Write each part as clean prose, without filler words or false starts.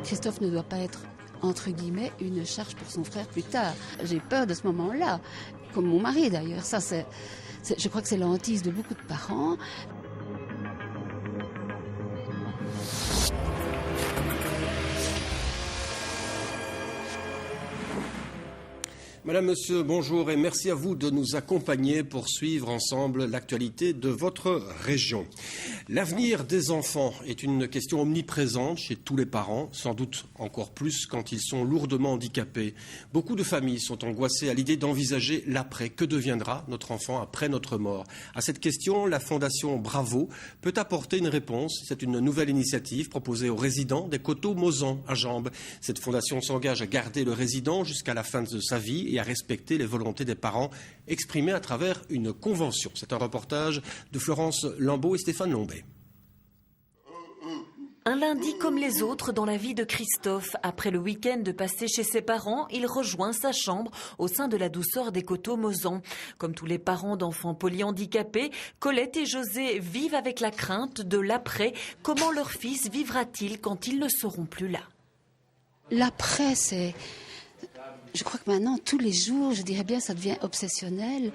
Christophe ne doit pas être, entre guillemets, une charge pour son frère plus tard. J'ai peur de ce moment-là, comme mon mari d'ailleurs. Ça, je crois que c'est l'hantise de beaucoup de parents. Madame, Monsieur, bonjour et merci à vous de nous accompagner pour suivre ensemble l'actualité de votre région. L'avenir des enfants est une question omniprésente chez tous les parents, sans doute encore plus quand ils sont lourdement handicapés. Beaucoup de familles sont angoissées à l'idée d'envisager l'après. Que deviendra notre enfant après notre mort? À cette question, la Fondation Bravo peut apporter une réponse. C'est une nouvelle initiative proposée aux résidents des Coteaux Mozan à Jambes. Cette fondation s'engage à garder le résident jusqu'à la fin de sa vie et à respecter les volontés des parents exprimées à travers une convention. C'est un reportage de Florence Lambeau et Stéphane Lombet. Un lundi comme les autres dans la vie de Christophe. Après le week-end passé chez ses parents, il rejoint sa chambre au sein de la douceur des Coteaux Mozan. Comme tous les parents d'enfants polyhandicapés, Colette et José vivent avec la crainte de l'après. Comment leur fils vivra-t-il quand ils ne seront plus là? L'après, c'est... Je crois que maintenant, tous les jours, je dirais bien, ça devient obsessionnel.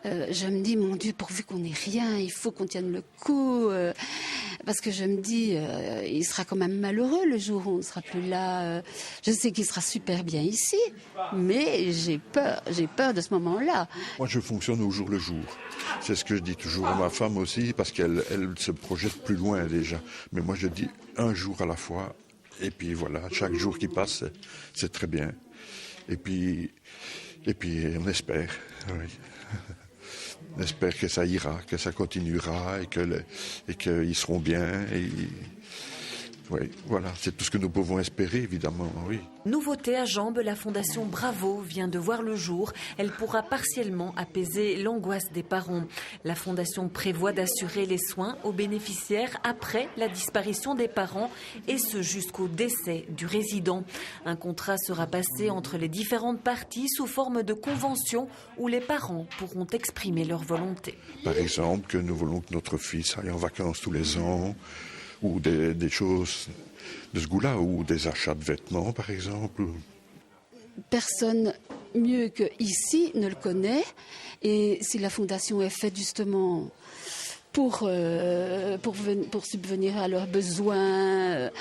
Je me dis, mon Dieu, pourvu qu'on n'ait rien, il faut qu'on tienne le coup. Parce que je me dis, il sera quand même malheureux le jour où on ne sera plus là. Je sais qu'il sera super bien ici, mais j'ai peur de ce moment-là. Moi, je fonctionne au jour le jour. C'est ce que je dis toujours à ma femme aussi, parce qu'elle se projette plus loin déjà. Mais moi, je dis un jour à la fois. Et puis voilà, chaque jour qui passe, c'est très bien. Et puis on espère, oui. On espère que ça ira, que ça continuera et qu'ils seront bien. Oui, voilà, c'est tout ce que nous pouvons espérer, évidemment, oui. Nouveauté à Jambes, la Fondation Bravo vient de voir le jour. Elle pourra partiellement apaiser l'angoisse des parents. La Fondation prévoit d'assurer les soins aux bénéficiaires après la disparition des parents et ce jusqu'au décès du résident. Un contrat sera passé entre les différentes parties sous forme de convention où les parents pourront exprimer leur volonté. Par exemple, que nous voulons que notre fils aille en vacances tous les ans, ou des choses de ce goût-là, ou des achats de vêtements, par exemple. Personne mieux que ici ne le connaît. Et si la Fondation est faite justement pour subvenir à leurs besoins,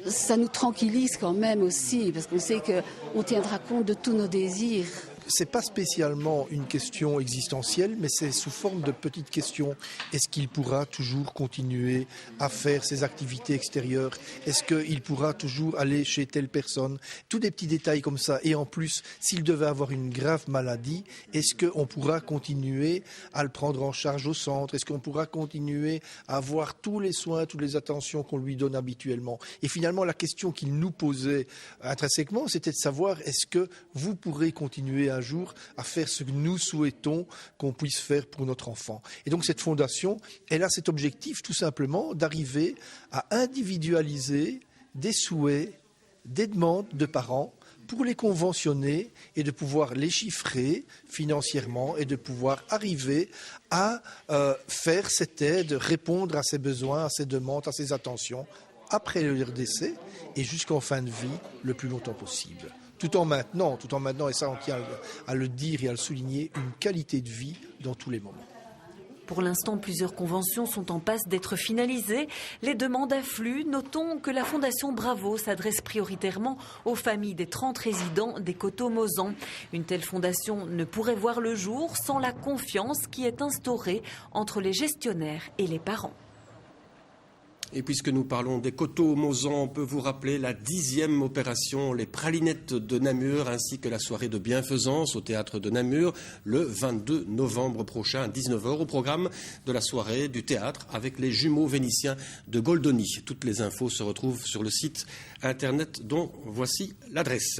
ça nous tranquillise quand même aussi, parce qu'on sait qu'on tiendra compte de tous nos désirs. C'est pas spécialement une question existentielle, mais c'est sous forme de petites questions. Est-ce qu'il pourra toujours continuer à faire ses activités extérieures? Est-ce qu'il pourra toujours aller chez telle personne? Tous des petits détails comme ça. Et en plus, s'il devait avoir une grave maladie, est-ce qu'on pourra continuer à le prendre en charge au centre? Est-ce qu'on pourra continuer à avoir tous les soins, toutes les attentions qu'on lui donne habituellement? Et finalement, la question qu'il nous posait intrinsèquement, c'était de savoir est-ce que vous pourrez continuer un jour à faire ce que nous souhaitons qu'on puisse faire pour notre enfant. Et donc cette fondation, elle a cet objectif tout simplement d'arriver à individualiser des souhaits, des demandes de parents pour les conventionner et de pouvoir les chiffrer financièrement et de pouvoir arriver à faire cette aide, répondre à ses besoins, à ses demandes, à ses attentions après leur décès et jusqu'en fin de vie le plus longtemps possible. Tout en maintenant, et ça on tient à le dire et à le souligner, une qualité de vie dans tous les moments. Pour l'instant, plusieurs conventions sont en passe d'être finalisées. Les demandes affluent. Notons que la Fondation Bravo s'adresse prioritairement aux familles des 30 résidents des Coteaux Mozan. Une telle fondation ne pourrait voir le jour sans la confiance qui est instaurée entre les gestionnaires et les parents. Et puisque nous parlons des Coteaux Mozan, on peut vous rappeler la 10e opération Les Pralinettes de Namur, ainsi que la soirée de bienfaisance au théâtre de Namur, le 22 novembre prochain à 19h, au programme de la soirée du théâtre avec les jumeaux vénitiens de Goldoni. Toutes les infos se retrouvent sur le site internet dont voici l'adresse.